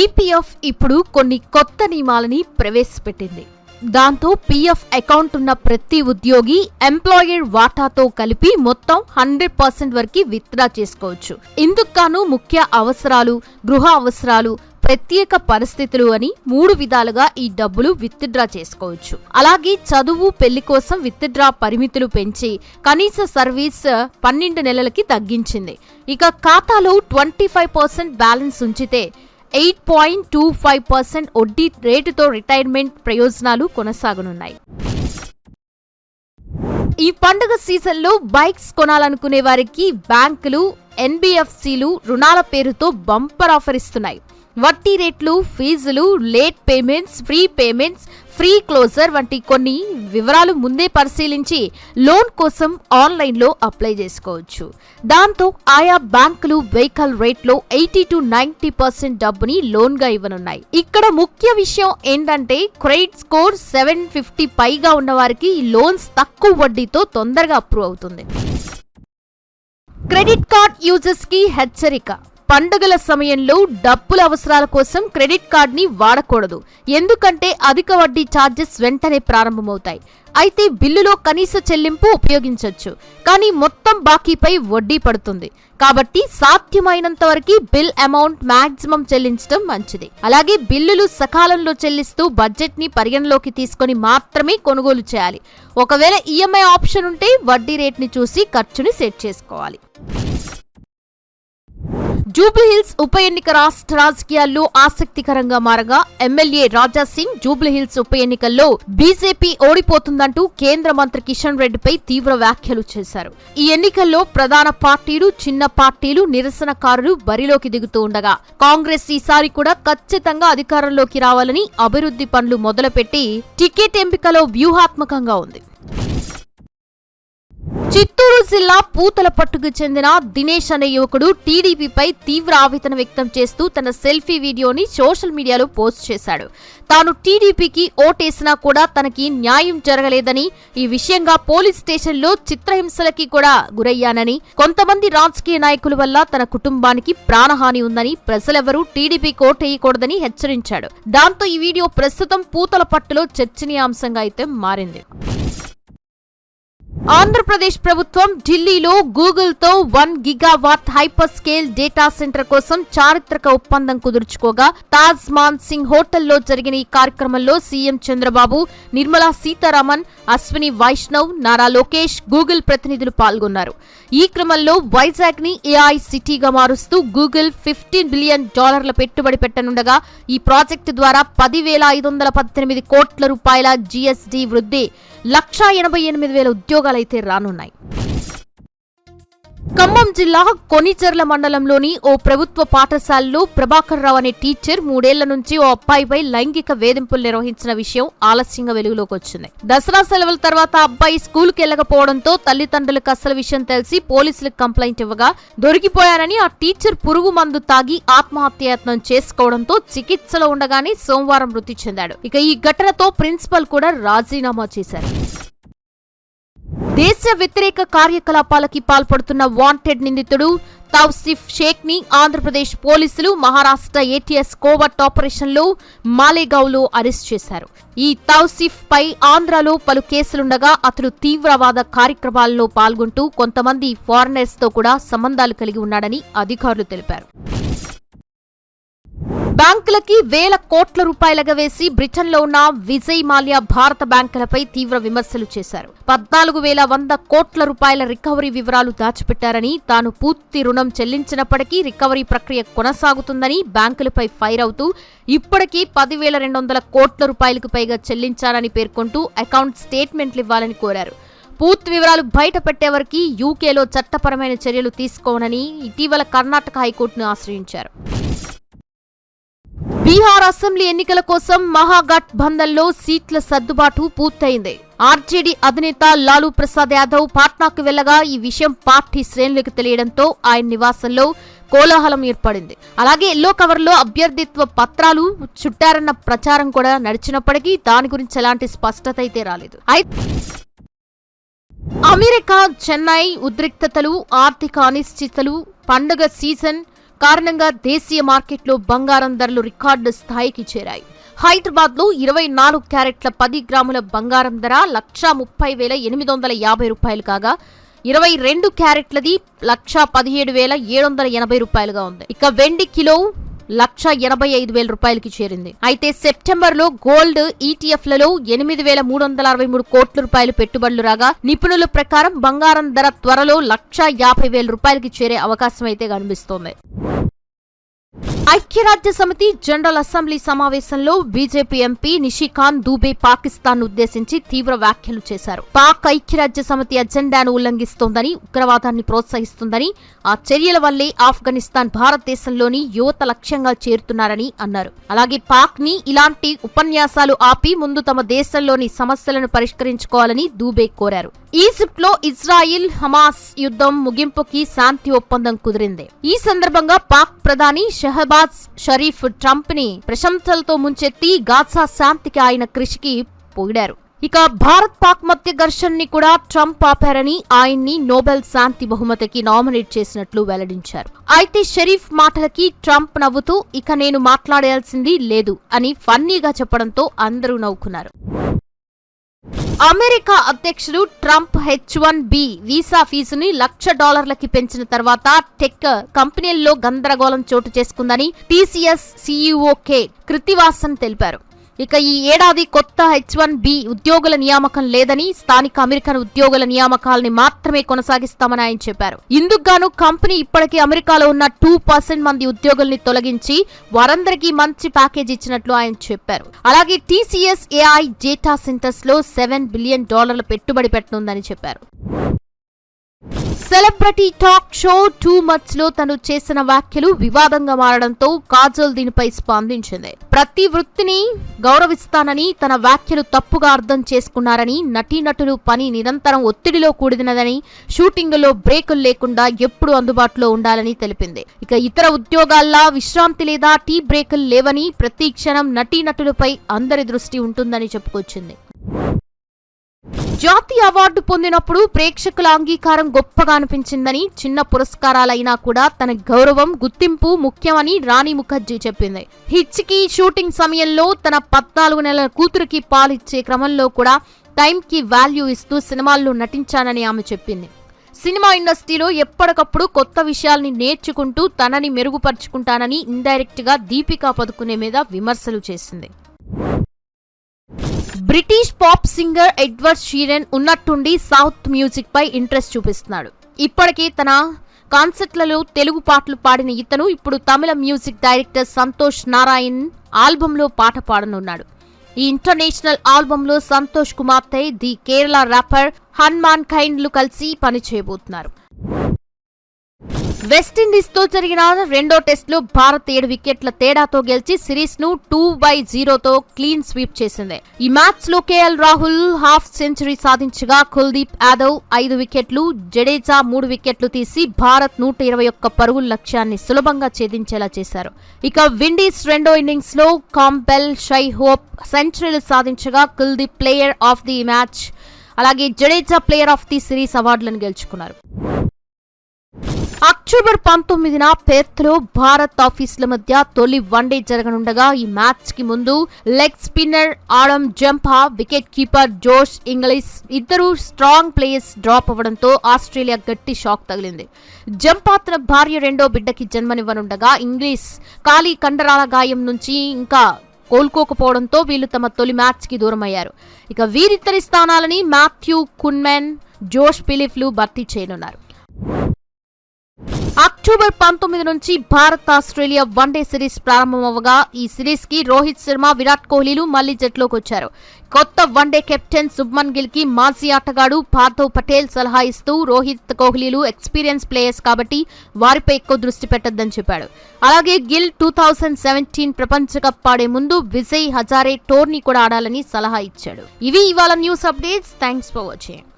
EPF ఇప్పుడు కొన్ని కొత్త నియమాలని ప్రవేశపెట్టింది. దాంతో పీఎఫ్ అకౌంట్ ఉన్న ప్రతి ఉద్యోగి ఎంప్లాయర్ వాటాతో కలిపి మొత్తం 100% వరకు విత్డ్రా చేసుకోవచ్చు. ఇందుకు ముఖ్య అవసరాలు, గృహ అవసరాలు, ప్రత్యేక పరిస్థితులు అని 3 విధాలుగా ఈ డబ్బులు విత్డ్రా చేసుకోవచ్చు. అలాగే చదువు, పెళ్లి కోసం విత్డ్రా పరిమితులు పెంచి కనీస సర్వీస్ 12 నెలలకి తగ్గించింది. ఇక ఖాతాలో 25% బ్యాలెన్స్ ఉంచితే 8.25% వడ్డీ రేటుతో రిటైర్మెంట్ ప్రయోజనాలు కొనసాగనున్నాయి. ఈ పండుగ సీజన్లో బైక్స్ కొనాలనుకునే వారికి బ్యాంకులు, ఎన్బిఎఫ్సిలు రుణాల పేరుతో బంపర్ ఆఫర్ ఇస్తున్నాయి. వడ్డీ రేట్లు, ఫీజులు, late payments, free payments, free closure వంటి కొన్ని వివరాలు ముందే పరిశీలించి లోన్ కోసం ఆన్లైన్లో అప్లై చేసుకోవచ్చు. దాంతో ఆయా బ్యాంకులు వెహికల్ రేట్లో 80-90% డబ్బుని లోన్గా ఇవ్వనున్నాయి. ఇక్కడ ముఖ్య విషయం ఏంటంటే క్రెడిట్ స్కోర్ 750 పైగా ఉన్న వారికి ఈ లోన్స్ తక్కువ వడ్డీతో తొందరగా అప్రూవ్ అవుతుంది. క్రెడిట్ కార్డ్ యూజర్స్ కి హెచ్చరిక. పండుగల సమయంలో డబ్బుల అవసరాల కోసం క్రెడిట్ కార్డ్ ని వాడకూడదు. ఎందుకంటే అధిక వడ్డీ ఛార్జెస్ వెంటనే ప్రారంభమవుతాయి. అయితే బిల్లులో కనీస చెల్లింపు ఉపయోగించవచ్చు, కానీ మొత్తం బాకీపై వడ్డీ పడుతుంది. కాబట్టి సాధ్యమైనంత వరకు బిల్ అమౌంట్ మాక్సిమం చెల్లించడం మంచిది. అలాగే బిల్లులు సకాలంలో చెల్లిస్తూ బడ్జెట్ ని పరిగణలోకి తీసుకొని మాత్రమే కొనుగోలు చేయాలి. ఒకవేళ ఈఎంఐ ఆప్షన్ ఉంటే వడ్డీ రేట్ ని చూసి ఖర్చుని సెట్ చేసుకోవాలి. జూబ్లీహిల్స్ ఉప ఎన్నిక రాష్ట్ర రాజకీయాల్లో ఆసక్తికరంగా మారగా ఎమ్మెల్యే రాజాసింగ్ జూబ్లీహిల్స్ ఉప ఎన్నికల్లో బీజేపీ ఓడిపోతుందంటూ కేంద్ర మంత్రి కిషన్ రెడ్డిపై తీవ్ర వ్యాఖ్యలు చేశారు. ఈ ఎన్నికల్లో ప్రధాన పార్టీలు, చిన్న పార్టీలు, నిరసనకారులు బరిలోకి దిగుతూ ఉండగా కాంగ్రెస్ ఈసారి కూడా ఖచ్చితంగా అధికారంలోకి రావాలని అభివృద్ధి పనులు మొదలుపెట్టి టికెట్ ఎంపికలో వ్యూహాత్మకంగా ఉంది. చిత్తూరు జిల్లా పూతలపట్టుకు చెందిన దినేష్ అనే యువకుడు టీడీపీపై తీవ్ర ఆవేదన వ్యక్తం చేస్తూ తన సెల్ఫీ వీడియోని సోషల్ మీడియాలో పోస్ట్ చేశాడు. తాను టీడీపీకి ఓటేసినా కూడా తనకి న్యాయం జరగలేదని, ఈ విషయంగా పోలీస్ స్టేషన్లో చిత్రహింసలకి కూడా గురయ్యానని, కొంతమంది రాజకీయ నాయకుల వల్ల తన కుటుంబానికి ప్రాణహాని ఉందని, ప్రజలెవరూ టీడీపీకి ఓటేయకూడదని హెచ్చరించాడు. దాంతో ఈ వీడియో ప్రస్తుతం పూతలపట్టులో చర్చనీయాంశంగా అయితే మారింది. ఆంధ్రప్రదేశ్ ప్రభుత్వం ఢిల్లీలో గూగుల్తో 1 gigawatt hyper scale data centre కోసం చారిత్రక ఒప్పందం కుదుర్చుకోగా తాజ్ మాన్ సింగ్ హోటల్లో జరిగిన ఈ కార్యక్రమంలో సీఎం చంద్రబాబు, నిర్మలా సీతారామన్, అశ్విని వైష్ణవ్, నారా లోకేష్, గూగుల్ ప్రతినిధులు పాల్గొన్నారు. ఈ క్రమంలో వైజాగ్ ని ఏఐ సిటీగా మారుస్తూ గూగుల్ $15 బిలియన్ పెట్టుబడి పెట్టనుండగా ఈ ప్రాజెక్టు ద్వారా 10,518 కోట్ల రూపాయల జీఎస్డీ వృద్ధి, 1,88,000 ఉద్యోగాలైతే రానున్నాయి. ఖమ్మం జిల్లా కొనిచెర్ల మండలంలోని ఓ ప్రభుత్వ పాఠశాలలో ప్రభాకర్ రావు అనే టీచర్ 3 ఏళ్ల నుంచి ఓ అబ్బాయిపై లైంగిక వేధింపులు నిర్వహించిన విషయం ఆలస్యంగా వెలుగులోకి వచ్చింది. దసరా సెలవుల తర్వాత అబ్బాయి స్కూల్కి వెళ్లకపోవడంతో తల్లిదండ్రులకు అసలు విషయం తెలిసి పోలీసులకు కంప్లైంట్ ఇవ్వగా దొరికిపోయారని ఆ టీచర్ పురుగు మందు తాగి ఆత్మహత్యాయత్నం చేసుకోవడంతో చికిత్సలో ఉండగానే సోమవారం మృతి చెందాడు. ఇక ఈ ఘటనతో ప్రిన్సిపల్ కూడా రాజీనామా చేశారు. దేశ వ్యతిరేక కార్యకలాపాలకి పాల్పడుతున్న వాంటెడ్ నిందితుడు తౌసిఫ్ షేక్ ని ఆంధ్రప్రదేశ్ పోలీసులు మహారాష్ట్ర ఏటీఎస్ కోవర్ట్ ఆపరేషన్లో మాలేగావ్లో అరెస్ట్ చేశారు. ఈ తౌసిఫ్ పై ఆంధ్రాలో పలు కేసులుండగా అతడు తీవ్రవాద కార్యక్రమాల్లో పాల్గొంటూ కొంతమంది ఫారినర్స్ తో కూడా సంబంధాలు కలిగి ఉన్నాడని అధికారులు తెలిపారు. బ్యాంకులకి వేల కోట్ల రూపాయలుగా వేసి బ్రిటన్లో ఉన్న విజయ్ మాల్యా భారత బ్యాంకులపై తీవ్ర విమర్శలు చేశారు. 14,100 కోట్ల రూపాయల రికవరీ వివరాలు దాచిపెట్టారని, తాను పూర్తి రుణం చెల్లించినప్పటికీ రికవరీ ప్రక్రియ కొనసాగుతుందని బ్యాంకులపై ఫైర్ అవుతూ ఇప్పటికీ 10,200 కోట్ల రూపాయలకు పైగా చెల్లించారని పేర్కొంటూ అకౌంట్ స్టేట్మెంట్లు ఇవ్వాలని కోరారు. పూర్తి వివరాలు బయట పెట్టేవరకు యూకేలో చట్టపరమైన చర్యలు తీసుకోనని ఇటీవల కర్ణాటక హైకోర్టును ఆశ్రయించారు. బీహార్ అసెంబ్లీ ఎన్నికల కోసం మహాగఠ్ బంధన్లో సీట్ల సర్దుబాటు పూర్తయింది. ఆర్జేడీ అధినేత లాలూ ప్రసాద్ యాదవ్ పాట్నాకు వెళ్లగా ఈ విషయం పార్టీ శ్రేణులకు తెలియడంతో ఆయన నివాసంలో కోలాహలం ఏర్పడింది. అలాగే ఎల్లో కవర్లో అభ్యర్థిత్వ పత్రాలు చుట్టారన్న ప్రచారం కూడా నడిచినప్పటికీ దాని గురించి ఎలాంటి స్పష్టత అయితే రాలేదు. అమెరికా, చెన్నై ఉద్రిక్తతలు, ఆర్థిక అనిశ్చితలు, పండుగ సీజన్ కారణంగా దేశీయ మార్కెట్లో బంగారం ధరలు రికార్డు స్థాయికి చేరాయి. హైదరాబాద్ లో 24 క్యారెట్ల 10 గ్రాముల బంగారం ధర 1,30,850 రూపాయలు కాగా 22 క్యారెట్లది 1,17,780 రూపాయలుగా ఉంది. ఇక వెండి కిలో 1,85,000 రూపాయలకి చేరింది. అయితే సెప్టెంబర్ లో గోల్డ్ ఈటీఎఫ్లలో 8,363 కోట్ల రూపాయలు పెట్టుబడులు రాగా నిపుణుల ప్రకారం బంగారం ధర త్వరలో 1,50,000 రూపాయలకి చేరే అవకాశం అయితే కనిపిస్తోంది. ఐక్యరాజ్య సమితి జనరల్ అసెంబ్లీ సమావేశంలో బీజేపీ ఎంపీ నిషికాంత్ దూబే పాకిస్తాన్ ఉద్దేశించి తీవ్ర వ్యాఖ్యలు చేశారు. పాక్ ఐక్యరాజ్య సమితి అజెండాను ఉల్లంఘిస్తోందని, ఉగ్రవాదాన్ని ప్రోత్సహిస్తుందని, ఆ చర్యల వల్లే ఆఫ్ఘనిస్తాన్ భారతదేశంలోని యువత లక్ష్యంగా చేరుతున్నారని అన్నారు. అలాగే పాక్ ని ఇలాంటి ఉపన్యాసాలు ఆపి ముందు తమ దేశంలోని సమస్యలను పరిష్కరించుకోవాలని దూబే కోరారు. ఈజిప్ట్ లో ఇజ్రాయిల్ హమాస్ యుద్ధం ముగింపుకి శాంతి ఒప్పందం కుదిరింది. ఈ సందర్భంగా పాక్ ప్రధాని షహబాజ్ షరీఫ్ ట్రంప్ ని ప్రశంసలతో ముంచెత్తి గాజా శాంతికి ఆయన కృషికి పొగిడారు. ఇక భారత్ పాక్ మధ్య ఘర్షణని కూడా ట్రంప్ ఆపారని, ఆయన్ని నోబెల్ శాంతి బహుమతికి నామినేట్ చేసినట్లు వెల్లడించారు. అయితే షరీఫ్ మాటలకి ట్రంప్ నవ్వుతూ ఇక నేను మాట్లాడాల్సింది లేదు అని ఫన్నీగా చెప్పడంతో అందరూ నవ్వుకున్నారు. అమెరికా అధ్యక్షుడు ట్రంప్ H-1B వీసా ఫీజుని $1,00,000 పెంచిన తర్వాత టెక్ కంపెనీల్లో గందరగోళం చోటు చేసుకుందని TCS CEO కే కృతివాసన్ తెలిపారు. ఇక ఈ ఏడాది కొత్త H-1B ఉద్యోగుల నియామకం లేదని, స్థానిక అమెరికన్ ఉద్యోగుల నియామకాలని మాత్రమే కొనసాగిస్తామని ఆయన చెప్పారు. ఇందుకుగాను కంపెనీ ఇప్పటికే అమెరికాలో ఉన్న 2% మంది ఉద్యోగుల్ని తొలగించి వారందరికీ మంచి ప్యాకేజ్ ఇచ్చినట్లు ఆయన చెప్పారు. అలాగే TCS AI డేటా సెంటర్స్ లో $7 బిలియన్ పెట్టుబడి పెట్టనుందని చెప్పారు. Celebrity talk show too much లో తను చేసిన వ్యాఖ్యలు వివాదంగా మారడంతో కాజల్ దీనిపై స్పందించింది. ప్రతి వృత్తిని గౌరవిస్తానని, తన వ్యాఖ్యలు తప్పుగా అర్థం చేసుకున్నారని, నటీనటులు పని నిరంతరం ఒత్తిడిలో కూడినదని, షూటింగులో బ్రేకులు లేకుండా ఎప్పుడూ అందుబాటులో ఉండాలని తెలిపింది. ఇక ఇతర ఉద్యోగాల్లో విశ్రాంతి లేదా టీ బ్రేకులు లేవని, ప్రతి క్షణం నటీనటులపై అందరి దృష్టి ఉంటుందని చెప్పుకొచ్చింది. జాతీయ అవార్డు పొందినప్పుడు ప్రేక్షకుల అంగీకారం గొప్పగా అనిపించిందని, చిన్న పురస్కారాలైనా కూడా తన గౌరవం, గుర్తింపు ముఖ్యమని రాణి ముఖర్జీ చెప్పింది. హిట్కి షూటింగ్ సమయంలో తన 14 నెలల కూతురికి పాలిచ్చే క్రమంలో కూడా టైంకి వాల్యూ ఇస్తూ సినిమాల్లో నటించానని ఆమె చెప్పింది. సినిమా ఇండస్ట్రీలో ఎప్పటికప్పుడు కొత్త విషయాల్ని నేర్చుకుంటూ తనని మెరుగుపరుచుకుంటానని ఇండైరెక్ట్ గా దీపికా పదుకునే మీద విమర్శలు చేసింది. బ్రిటిష్ పాప్ సింగర్ ఎడ్వర్డ్ షీరన్ ఉన్నట్టుండి సౌత్ మ్యూజిక్ పై ఇంట్రెస్ట్ చూపిస్తున్నాడు. ఇప్పటికే తన కాన్సర్ట్లలో తెలుగు పాటలు పాడిన ఇతను ఇప్పుడు తమిళ మ్యూజిక్ డైరెక్టర్ సంతోష్ నారాయణ్ ఆల్బంలో పాట పాడనున్నాడు. ఈ ఇంటర్నేషనల్ ఆల్బంలో సంతోష్ కుమార్తె ది కేరళ ర్యాపర్ హనుమాన్ కైండ్లు కలిసి పనిచేయబోతున్నారు. వెస్టిండీస్ తో జరిగిన రెండో టెస్ట్ లో భారత్ 7 వికెట్ల తేడాతో గెలిచి సిరీస్ ను 2/0తో క్లీన్ స్వీప్ చేసింది. ఈ మ్యాచ్ లో కేఎల్ రాహుల్ హాఫ్ సెంచరీ సాధించగా కుల్దీప్ యాదవ్ 5 వికెట్లు, జడేజా 3 వికెట్లు తీసి భారత్ 121 పరుగుల లక్ష్యాన్ని సులభంగా ఛేదించేలా చేశారు. ఇక విండీస్ రెండో ఇన్నింగ్స్ లో కాంబెల్, షై హోప్ సెంచరీలు సాధించగా Kuldeep player of the match, అలాగే Jadeja player of the series అవార్డులను గెలుచుకున్నారు. అక్టోబర్ 19న పెర్త్లో భారత్ ఆఫీసుల మధ్య తొలి వన్డే జరగనుండగా ఈ మ్యాచ్ కి ముందు leg spinner Adam Zampa, wicket keeper Josh Inglis ఇద్దరు స్ట్రాంగ్ ప్లేయర్స్ డ్రాప్ అవ్వడంతో ఆస్ట్రేలియా గట్టి షాక్ తగిలింది. జంపా తన భార్య రెండో బిడ్డకి జన్మనివ్వనుండగా ఇంగ్లీష్ కాలి కండరాల గాయం నుంచి ఇంకా కోలుకోకపోవడంతో వీళ్లు తమ తొలి మ్యాచ్ కి దూరమయ్యారు. ఇక వీరిద్దరి స్థానాలని మాథ్యూ కున్మెన్, జోష్ ఫిలిప్లు భర్తీ చేయనున్నారు. అక్టోబర్ 19 నుంచి భారత్ ఆస్ట్రేలియా వన్డే సిరీస్ ప్రారంభమవగా ఈ సిరీస్ కి రోహిత్ శర్మ, విరాట్ కోహ్లీలు మళ్లీ జట్లోకి వచ్చారు. కొత్త వన్డే కెప్టెన్ శుభ్మన్ గిల్ కి మాజీ ఆటగాడు పార్థవ్ పటేల్ సలహా ఇస్తూ రోహిత్, కోహ్లీలు ఎక్స్పీరియన్స్ ప్లేయర్స్ కాబట్టి వారిపై ఎక్కువ దృష్టి పెట్టొద్దని చెప్పాడు. అలాగే గిల్ 2017 ప్రపంచ కప్ ఆడే ముందు విజయ్ హజారే టోర్నీ కూడా ఆడాలని సలహా ఇచ్చాడు. ఇవి ఇవాళ news updates. Thanks for watching.